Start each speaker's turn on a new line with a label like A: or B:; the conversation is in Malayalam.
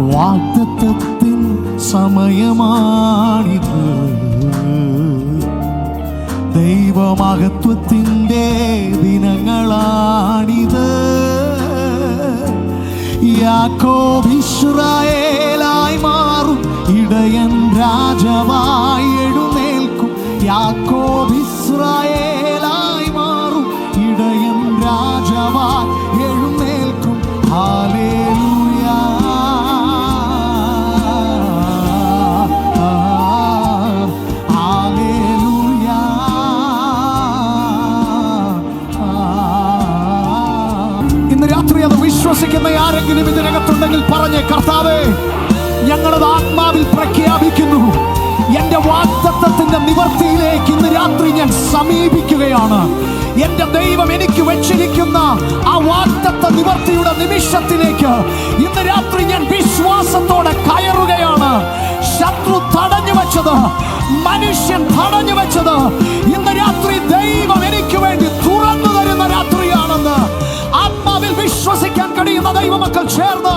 A: വാഗ്ദത്തത്തിൻ സമയമാണിത്. ദൈവമഹത്വത്തിൻ്റെ ദിനങ്ങളാണിത്. യാക്കോബ് ഇസ്രായേലായി മാറും, ഇടയൻ രാജാവായി എഴുന്നേൽക്കും. യാക്കോബ് ഇസ്രായേലായി മാറും, ഇടയൻ രാജാവായി എഴുന്നേൽക്കും. Hallelujah, hallelujah. ഇന്ന് രാത്രി അത് വിശ്വസിക്കുന്ന ആരെങ്കിലും ഇതിനകത്തുണ്ടെങ്കിൽ പറഞ്ഞേ, കർത്താവേ, ഞങ്ങളത് ആത്മാവിൽ പ്രഖ്യാപിക്കുന്നു. എൻ്റെ വാഗ്ദത്തത്തിൻ്റെ നിവർത്തിയിലേക്ക് ഇന്ന് രാത്രി ഞാൻ സമീപിക്കുകയാണ്. എൻ്റെ ദൈവം എനിക്ക് വെച്ചിരിക്കുന്ന ആ വാഗ്ദത്ത നിവർത്തിയുടെ നിമിഷത്തിലേക്ക് ഇന്ന് രാത്രി ഞാൻ വിശ്വാസത്തോടെ കയറുകയാണ്. ശത്രു തടഞ്ഞു വെച്ചത്, മനുഷ്യൻ തടഞ്ഞു വെച്ചത്, ഇന്ന് രാത്രി ദൈവം എനിക്ക് വേണ്ടി തുറന്നു തരുന്ന രാത്രിയാണെന്ന് ആത്മാവിൽ വിശ്വസിക്കാൻ കഴിയുന്ന ദൈവമക്കൾ ചേർന്ന്